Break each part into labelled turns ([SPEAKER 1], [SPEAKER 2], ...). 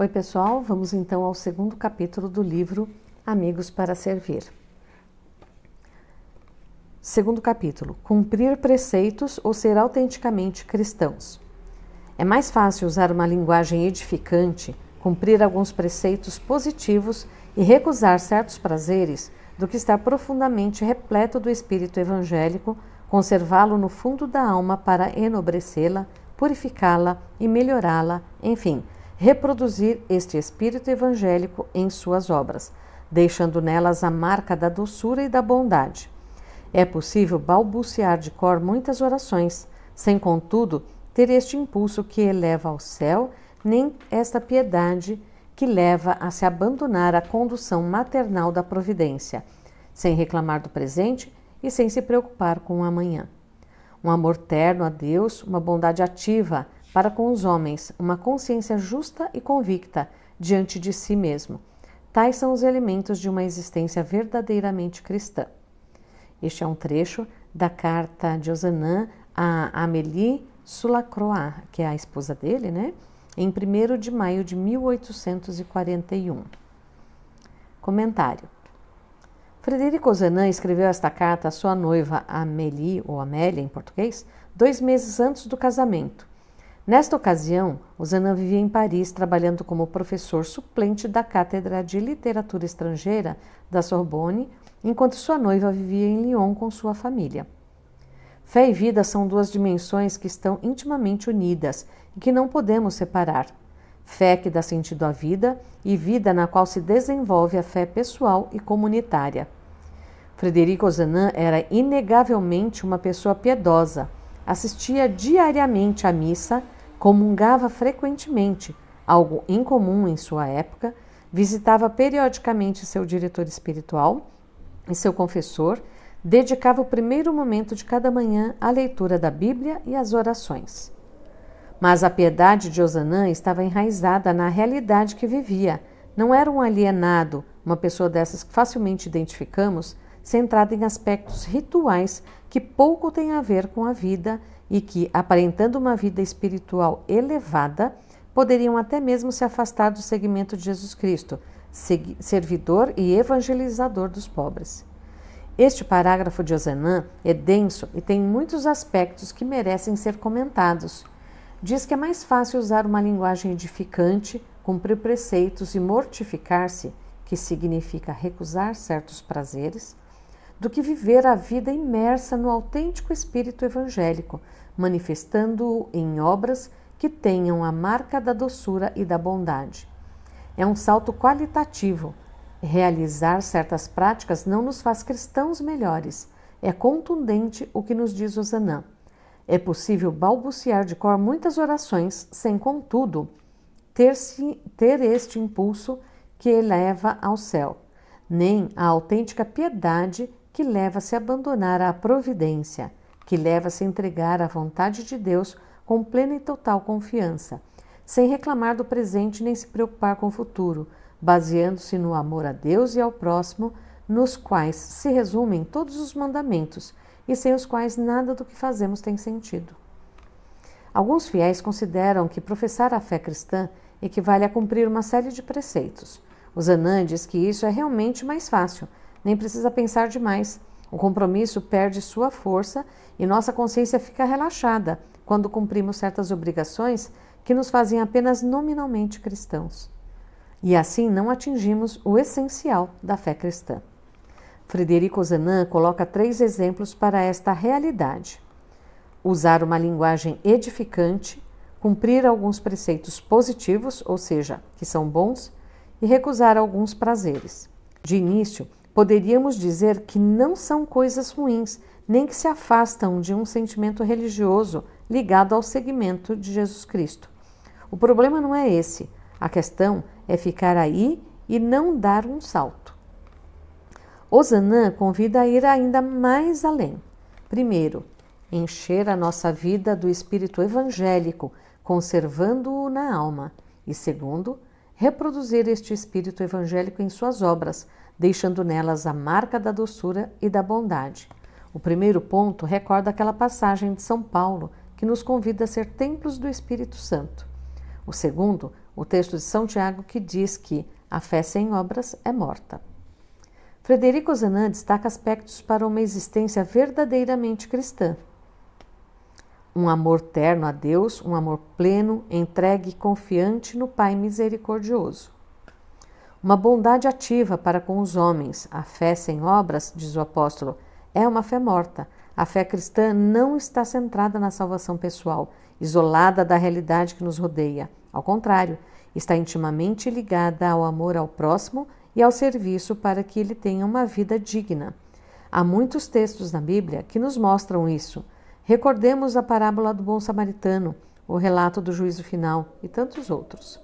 [SPEAKER 1] Oi pessoal, vamos então ao segundo capítulo do livro Amigos para Servir. Segundo capítulo, cumprir preceitos ou ser autenticamente cristãos. É mais fácil usar uma linguagem edificante, cumprir alguns preceitos positivos e recusar certos prazeres do que estar profundamente repleto do espírito evangélico, conservá-lo no fundo da alma para enobrecê-la, purificá-la e melhorá-la, enfim, reproduzir este espírito evangélico em suas obras, deixando nelas a marca da doçura e da bondade. É possível balbuciar de cor muitas orações, sem, contudo, ter este impulso que eleva ao céu, nem esta piedade que leva a se abandonar à condução maternal da providência, sem reclamar do presente e sem se preocupar com o amanhã. Um amor terno a Deus, uma bondade ativa para com os homens, uma consciência justa e convicta diante de si mesmo. Tais são os elementos de uma existência verdadeiramente cristã. Este é um trecho da carta de Ozanam a Amélie Sulacroix, que é a esposa dele, né? Em 1º de maio de 1841. Comentário. Frederico Ozanam escreveu esta carta à sua noiva Amélie, ou Amélia em português, 2 meses antes do casamento. Nesta ocasião, Ozanam vivia em Paris trabalhando como professor suplente da Cátedra de Literatura Estrangeira da Sorbonne, enquanto sua noiva vivia em Lyon com sua família. Fé e vida são 2 dimensões que estão intimamente unidas e que não podemos separar. Fé que dá sentido à vida e vida na qual se desenvolve a fé pessoal e comunitária. Frederico Ozanam era inegavelmente uma pessoa piedosa, assistia diariamente à missa, comungava frequentemente, algo incomum em sua época, visitava periodicamente seu diretor espiritual e seu confessor, dedicava o primeiro momento de cada manhã à leitura da Bíblia e às orações. Mas a piedade de Ozanam estava enraizada na realidade que vivia. Não era um alienado, uma pessoa dessas que facilmente identificamos, centrada em aspectos rituais que pouco têm a ver com a vida e que, aparentando uma vida espiritual elevada, poderiam até mesmo se afastar do segmento de Jesus Cristo, servidor e evangelizador dos pobres. Este parágrafo de Ozanam é denso e tem muitos aspectos que merecem ser comentados. Diz que é mais fácil usar uma linguagem edificante, cumprir preceitos e mortificar-se, que significa recusar certos prazeres, do que viver a vida imersa no autêntico espírito evangélico, manifestando-o em obras que tenham a marca da doçura e da bondade. É um salto qualitativo. Realizar certas práticas não nos faz cristãos melhores. É contundente o que nos diz Ozanam. É possível balbuciar de cor muitas orações, sem, contudo, ter este impulso que eleva ao céu, nem a autêntica piedade que leva a se abandonar à providência, que leva a se entregar à vontade de Deus com plena e total confiança, sem reclamar do presente nem se preocupar com o futuro, baseando-se no amor a Deus e ao próximo, nos quais se resumem todos os mandamentos e sem os quais nada do que fazemos tem sentido. Alguns fiéis consideram que professar a fé cristã equivale a cumprir uma série de preceitos. Ozanam diz que isso é realmente mais fácil, nem precisa pensar demais. O compromisso perde sua força e nossa consciência fica relaxada quando cumprimos certas obrigações que nos fazem apenas nominalmente cristãos. E assim não atingimos o essencial da fé cristã. Frederico Ozanam coloca 3 exemplos para esta realidade. Usar uma linguagem edificante, cumprir alguns preceitos positivos, ou seja, que são bons, e recusar alguns prazeres. De início, poderíamos dizer que não são coisas ruins, nem que se afastam de um sentimento religioso ligado ao segmento de Jesus Cristo. O problema não é esse. A questão é ficar aí e não dar um salto. Ozanam convida a ir ainda mais além. Primeiro, encher a nossa vida do espírito evangélico, conservando-o na alma. E segundo, reproduzir este espírito evangélico em suas obras, deixando nelas a marca da doçura e da bondade. O primeiro ponto recorda aquela passagem de São Paulo que nos convida a ser templos do Espírito Santo. O segundo, o texto de São Tiago que diz que a fé sem obras é morta. Frederico Ozanam destaca aspectos para uma existência verdadeiramente cristã. Um amor terno a Deus, um amor pleno, entregue e confiante no Pai misericordioso. Uma bondade ativa para com os homens. A fé sem obras, diz o apóstolo, é uma fé morta. A fé cristã não está centrada na salvação pessoal, isolada da realidade que nos rodeia. Ao contrário, está intimamente ligada ao amor ao próximo e ao serviço para que ele tenha uma vida digna. Há muitos textos na Bíblia que nos mostram isso. Recordemos a parábola do bom samaritano, o relato do juízo final e tantos outros.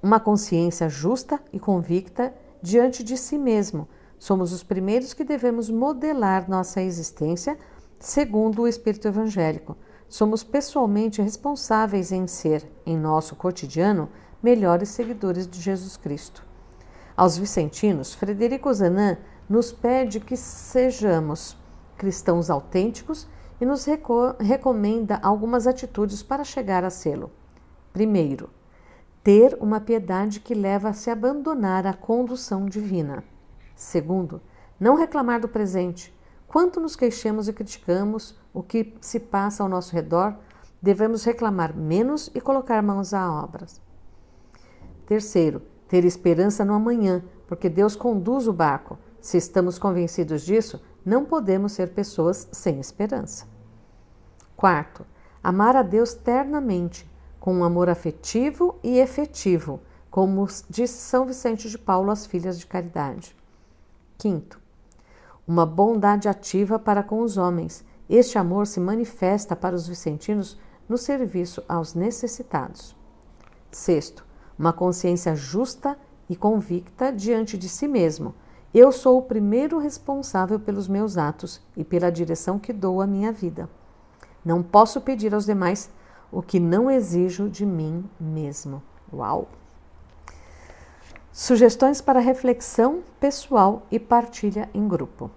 [SPEAKER 1] Uma consciência justa e convicta diante de si mesmo. Somos os primeiros que devemos modelar nossa existência segundo o Espírito Evangélico. Somos pessoalmente responsáveis em ser, em nosso cotidiano, melhores seguidores de Jesus Cristo. Aos vicentinos, Frederico Ozanam nos pede que sejamos cristãos autênticos e nos recomenda algumas atitudes para chegar a sê-lo. Primeiro, ter uma piedade que leva a se abandonar à condução divina. Segundo, não reclamar do presente. Quanto nos queixamos e criticamos o que se passa ao nosso redor, devemos reclamar menos e colocar mãos à obra. Terceiro, ter esperança no amanhã, porque Deus conduz o barco. Se estamos convencidos disso, não podemos ser pessoas sem esperança. Quarto, amar a Deus ternamente, com um amor afetivo e efetivo, como disse São Vicente de Paulo às filhas de caridade. Quinto, uma bondade ativa para com os homens. Este amor se manifesta para os vicentinos no serviço aos necessitados. Sexto, uma consciência justa e convicta diante de si mesmo. Eu sou o primeiro responsável pelos meus atos e pela direção que dou à minha vida. Não posso pedir aos demais o que não exijo de mim mesmo. Uau! Sugestões para reflexão pessoal e partilha em grupo.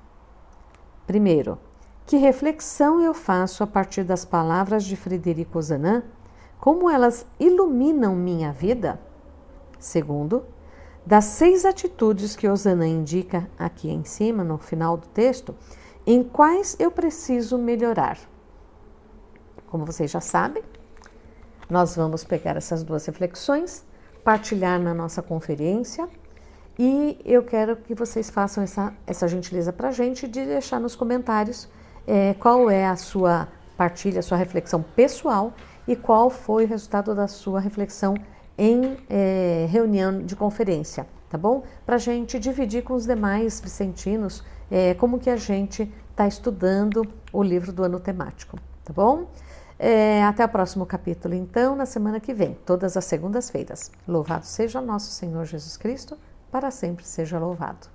[SPEAKER 1] Primeiro, que reflexão eu faço a partir das palavras de Frederico Ozanam? Como elas iluminam minha vida? Segundo, das 6 atitudes que Ozanam indica aqui em cima, no final do texto, em quais eu preciso melhorar? Como vocês já sabem, nós vamos pegar essas 2 reflexões, partilhar na nossa conferência e eu quero que vocês façam essa gentileza para a gente de deixar nos comentários qual é a sua partilha, a sua reflexão pessoal e qual foi o resultado da sua reflexão em reunião de conferência, tá bom? Para a gente dividir com os demais vicentinos como que a gente está estudando o livro do ano temático, tá bom? Até o próximo capítulo, então, na semana que vem, todas as segundas-feiras. Louvado seja nosso Senhor Jesus Cristo, para sempre seja louvado.